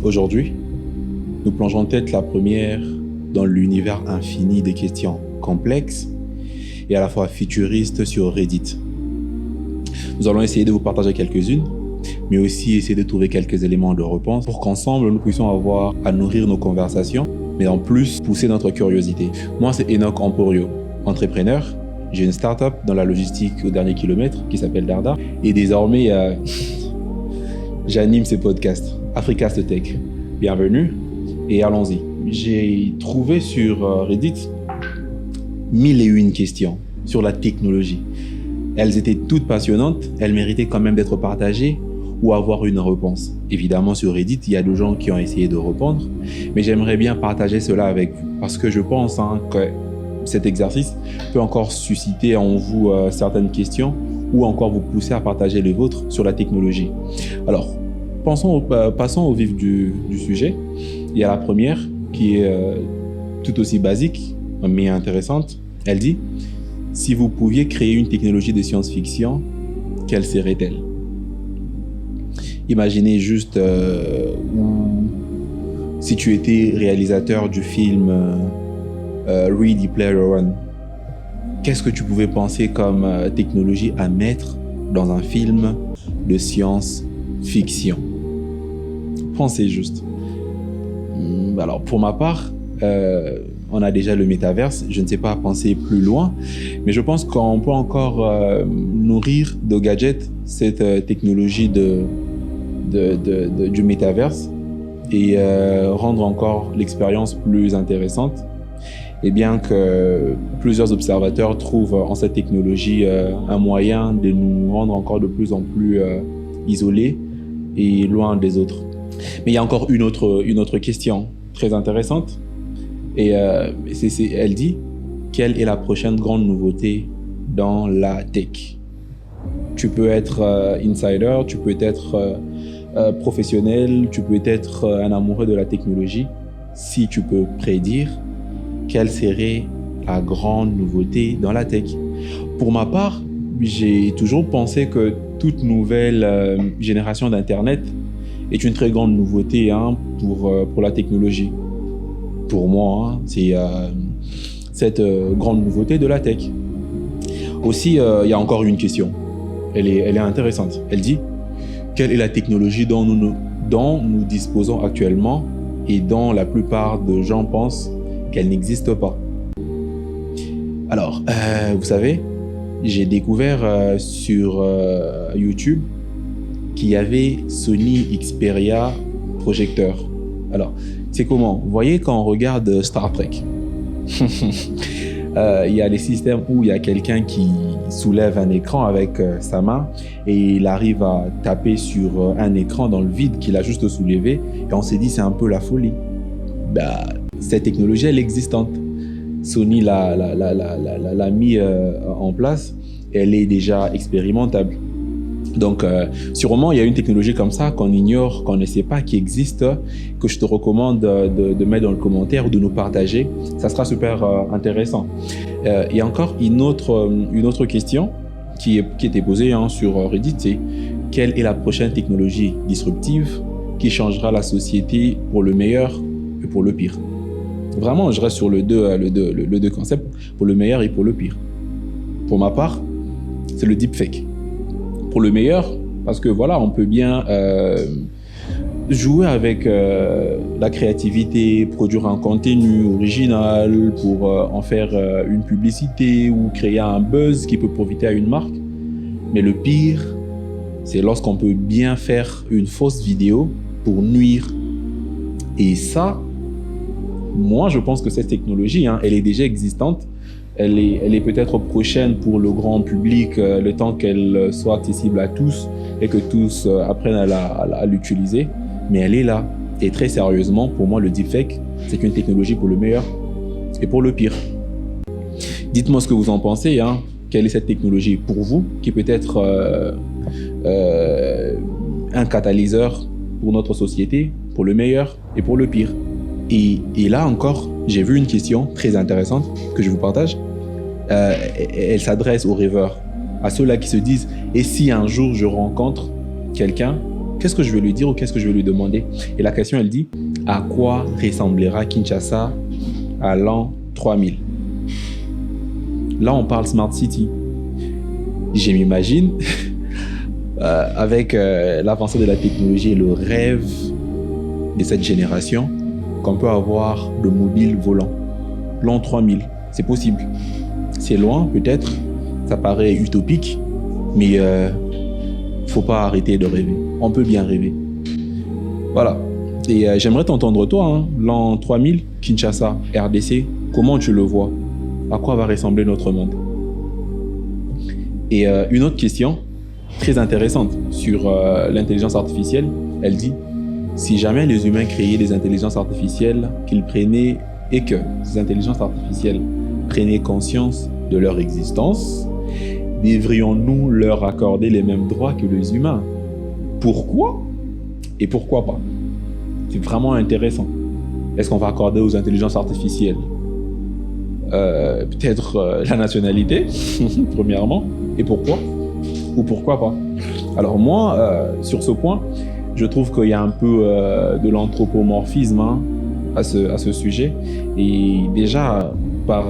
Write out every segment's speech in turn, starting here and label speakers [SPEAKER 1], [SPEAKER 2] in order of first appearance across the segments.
[SPEAKER 1] Aujourd'hui, nous plongeons tête la première dans l'univers infini des questions complexes et à la fois futuristes sur Reddit. Nous allons essayer de vous partager quelques-unes, mais aussi essayer de trouver quelques éléments de réponse pour qu'ensemble nous puissions avoir à nourrir nos conversations, mais en plus pousser notre curiosité. Moi, c'est Enoch Emporio, entrepreneur. J'ai une start-up dans la logistique au dernier kilomètre qui s'appelle Darda. Et désormais, j'anime ce podcast, Africast Tech. Bienvenue et allons-y. J'ai trouvé sur Reddit 1001 questions sur la technologie. Elles étaient toutes passionnantes, elles méritaient quand même d'être partagées ou avoir une réponse. Évidemment, sur Reddit, il y a des gens qui ont essayé de répondre, mais j'aimerais bien partager cela avec vous parce que je pense que cet exercice peut encore susciter en vous certaines questions ou encore vous pousser à partager les vôtres sur la technologie. Alors, passons au vif du sujet. Il y a la première qui est tout aussi basique mais intéressante. Elle dit: si vous pouviez créer une technologie de science-fiction, quelle serait-elle? Imaginez juste si tu étais réalisateur du film Ready Player One, qu'est-ce que tu pouvais penser comme technologie à mettre dans un film de science-fiction? Pensez juste. Alors pour ma part, on a déjà le métaverse, je ne sais pas penser plus loin, mais je pense qu'on peut encore nourrir de gadgets cette technologie du métaverse et rendre encore l'expérience plus intéressante. Et bien que plusieurs observateurs trouvent en cette technologie un moyen de nous rendre encore de plus en plus isolés et loin des autres. Mais il y a encore une autre question très intéressante. Et elle dit: quelle est la prochaine grande nouveauté dans la tech? Tu peux être insider, tu peux être professionnel, tu peux être un amoureux de la technologie. Si tu peux prédire, quelle serait la grande nouveauté dans la tech? Pour ma part, j'ai toujours pensé que toute nouvelle génération d'Internet est une très grande nouveauté pour la technologie. Pour moi, c'est cette grande nouveauté de la tech. Aussi, il y a encore une question. Elle est intéressante. Elle dit: quelle est la technologie dont nous disposons actuellement et dont la plupart des gens pensent qu'elle n'existe pas? Alors, vous savez, j'ai découvert sur YouTube qu'il y avait Sony Xperia projecteur. Alors, c'est comment? Vous voyez quand on regarde Star Trek, il y a les systèmes où il y a quelqu'un qui soulève un écran avec sa main et il arrive à taper sur un écran dans le vide qu'il a juste soulevé et on s'est dit c'est un peu la folie. Cette technologie, elle est existante. Sony l'a mis en place et elle est déjà expérimentable. Donc, sûrement, il y a une technologie comme ça qu'on ignore, qu'on ne sait pas qui existe, que je te recommande de mettre dans le commentaire ou de nous partager. Ça sera super intéressant. Il y a encore une autre question qui était posée sur Reddit, c'est: quelle est la prochaine technologie disruptive qui changera la société pour le meilleur et pour le pire? Vraiment, je reste sur le deux concepts, pour le meilleur et pour le pire. Pour ma part, c'est le deepfake. Pour le meilleur, parce que voilà, on peut bien jouer avec la créativité, produire un contenu original pour en faire une publicité ou créer un buzz qui peut profiter à une marque. Mais le pire, c'est lorsqu'on peut bien faire une fausse vidéo pour nuire. Et ça, moi, je pense que cette technologie, elle est déjà existante. Elle est peut-être prochaine pour le grand public le temps qu'elle soit accessible à tous et que tous apprennent à l'utiliser. Mais elle est là. Et très sérieusement, pour moi, le deepfake, c'est une technologie pour le meilleur et pour le pire. Dites-moi ce que vous en pensez. Quelle est cette technologie pour vous qui peut être un catalyseur pour notre société, pour le meilleur et pour le pire? Et là encore, j'ai vu une question très intéressante que je vous partage. Elle s'adresse aux rêveurs, à ceux-là qui se disent: et si un jour je rencontre quelqu'un qu'est-ce que je vais lui dire ou qu'est-ce que je vais lui demander? Et la question, elle dit, à quoi ressemblera Kinshasa à l'an 3000? Là, on parle Smart City. Je m'imagine, avec l'avancée de la technologie et le rêve de cette génération, qu'on peut avoir de mobiles volants. L'an 3000, c'est possible. C'est loin, peut-être, ça paraît utopique, mais faut pas arrêter de rêver. On peut bien rêver. Voilà. Et j'aimerais t'entendre toi, hein, l'an 3000, Kinshasa, RDC, comment tu le vois? À quoi va ressembler notre monde? Et une autre question très intéressante sur l'intelligence artificielle, elle dit, si jamais les humains créaient des intelligences artificielles qu'ils prenaient et que ces intelligences artificielles prenaient conscience de leur existence, devrions-nous leur accorder les mêmes droits que les humains? Pourquoi et pourquoi pas? C'est vraiment intéressant. Est-ce qu'on va accorder aux intelligences artificielles peut-être la nationalité, premièrement, et pourquoi? Ou pourquoi pas? Alors moi, sur ce point, je trouve qu'il y a un peu de l'anthropomorphisme à ce sujet. Et déjà, par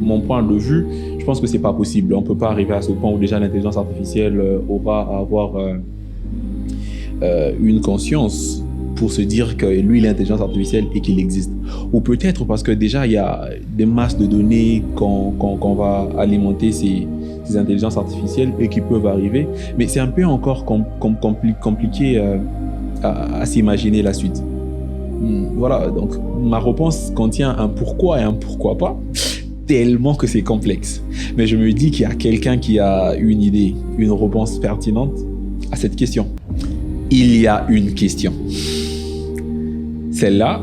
[SPEAKER 1] mon point de vue, je pense que c'est pas possible. On peut pas arriver à ce point où déjà l'intelligence artificielle aura à avoir une conscience pour se dire que lui, l'intelligence artificielle, et qu'il existe. Ou peut-être parce que déjà, il y a des masses de données qu'on va alimenter ces intelligences artificielles et qui peuvent arriver. Mais c'est un peu encore compliqué à s'imaginer la suite. Voilà, donc ma réponse contient un pourquoi et un pourquoi pas, tellement que c'est complexe. Mais je me dis qu'il y a quelqu'un qui a une idée, une réponse pertinente à cette question. Il y a une question. Celle-là,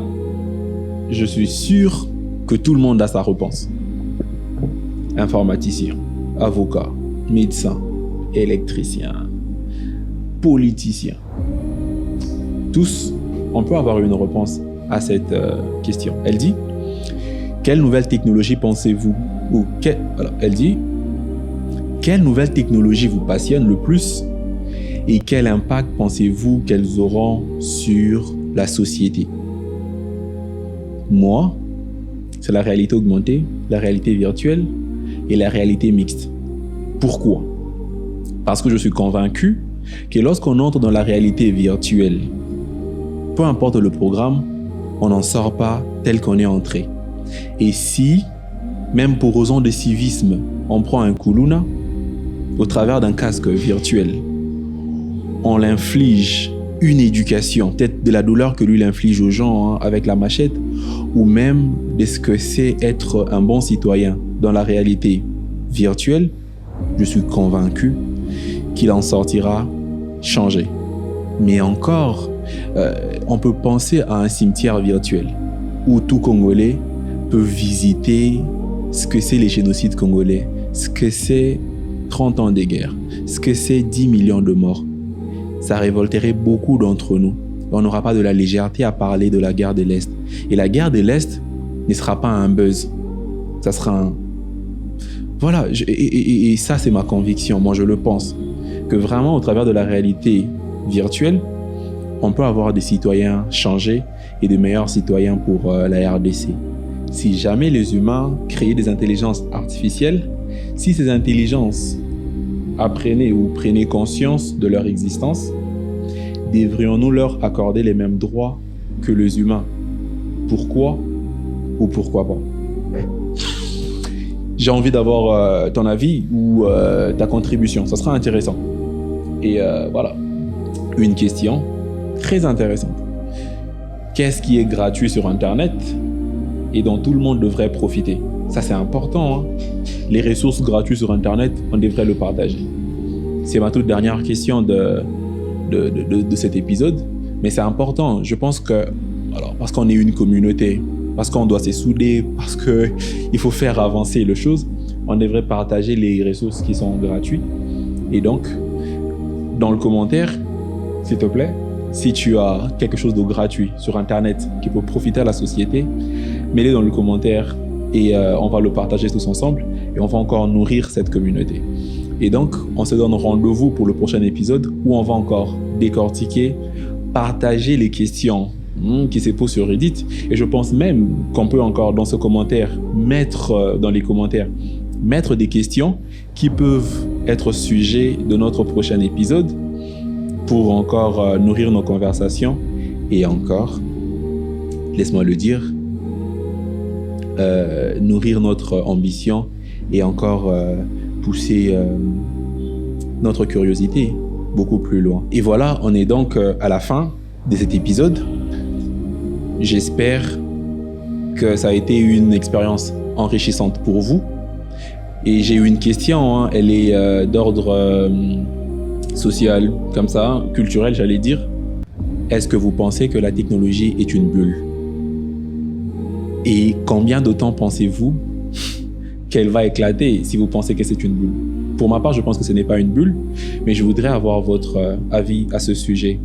[SPEAKER 1] je suis sûr que tout le monde a sa réponse. Informaticien, avocat, médecin, électricien, politicien. Tous, on peut avoir une réponse à cette question. Elle dit, quelle nouvelle technologie pensez-vous alors, elle dit, quelle nouvelle technologie vous passionne le plus et quel impact pensez-vous qu'elles auront sur la société? Moi, c'est la réalité augmentée, la réalité virtuelle et la réalité mixte. Pourquoi? Parce que je suis convaincu que lorsqu'on entre dans la réalité virtuelle, peu importe le programme, on n'en sort pas tel qu'on est entré. Et si, même pour raison de civisme, on prend un kuluna au travers d'un casque virtuel, on l'inflige une éducation, peut-être de la douleur que lui l'inflige aux gens avec la machette, ou même de ce que c'est être un bon citoyen dans la réalité virtuelle, je suis convaincu qu'il en sortira changé. Mais encore, on peut penser à un cimetière virtuel où tout Congolais peut visiter ce que c'est les génocides congolais, ce que c'est 30 ans de guerre, ce que c'est 10 millions de morts. Ça révolterait beaucoup d'entre nous. On n'aura pas de la légèreté à parler de la guerre de l'Est. Et la guerre de l'Est ne sera pas un buzz. Ça sera un... Voilà, et ça c'est ma conviction, moi je le pense. Que vraiment au travers de la réalité virtuelle, on peut avoir des citoyens changés et de meilleurs citoyens pour la RDC. Si jamais les humains créaient des intelligences artificielles, si ces intelligences apprenaient ou prenaient conscience de leur existence, devrions-nous leur accorder les mêmes droits que les humains? Pourquoi ou pourquoi pas? J'ai envie d'avoir ton avis ou ta contribution, ça sera intéressant. Et voilà, une question très intéressante. Qu'est-ce qui est gratuit sur Internet et dont tout le monde devrait profiter? Ça, c'est important. Les ressources gratuites sur Internet, on devrait le partager. C'est ma toute dernière question de cet épisode. Mais c'est important. Je pense que, alors, parce qu'on est une communauté, parce qu'on doit se souder, parce qu'il faut faire avancer les choses, on devrait partager les ressources qui sont gratuites. Et donc, dans le commentaire, s'il te plaît, si tu as quelque chose de gratuit sur Internet qui peut profiter à la société, mets-le dans le commentaire et on va le partager tous ensemble et on va encore nourrir cette communauté. Et donc, on se donne rendez-vous pour le prochain épisode où on va encore décortiquer, partager les questions qui se posent sur Reddit. Et je pense même qu'on peut encore dans ce commentaire mettre dans les commentaires des questions qui peuvent être sujet de notre prochain épisode pour encore nourrir nos conversations et encore, laisse-moi le dire, nourrir notre ambition et encore pousser notre curiosité beaucoup plus loin. Et voilà, on est donc à la fin de cet épisode. J'espère que ça a été une expérience enrichissante pour vous. Et j'ai eu une question, elle est d'ordre social, comme ça, culturel, j'allais dire. Est-ce que vous pensez que la technologie est une bulle? Et combien de temps pensez-vous qu'elle va éclater si vous pensez que c'est une bulle? Pour ma part, je pense que ce n'est pas une bulle, mais je voudrais avoir votre avis à ce sujet.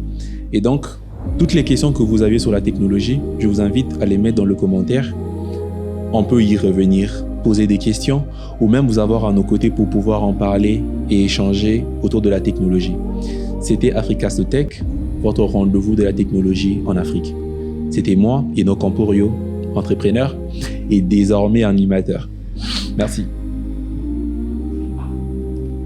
[SPEAKER 1] Et donc, toutes les questions que vous avez sur la technologie, je vous invite à les mettre dans le commentaire. On peut y revenir, poser des questions ou même vous avoir à nos côtés pour pouvoir en parler et échanger autour de la technologie. C'était Africast Tech, votre rendez-vous de la technologie en Afrique. C'était moi, Enoch Camporio, entrepreneur et désormais animateur. Merci.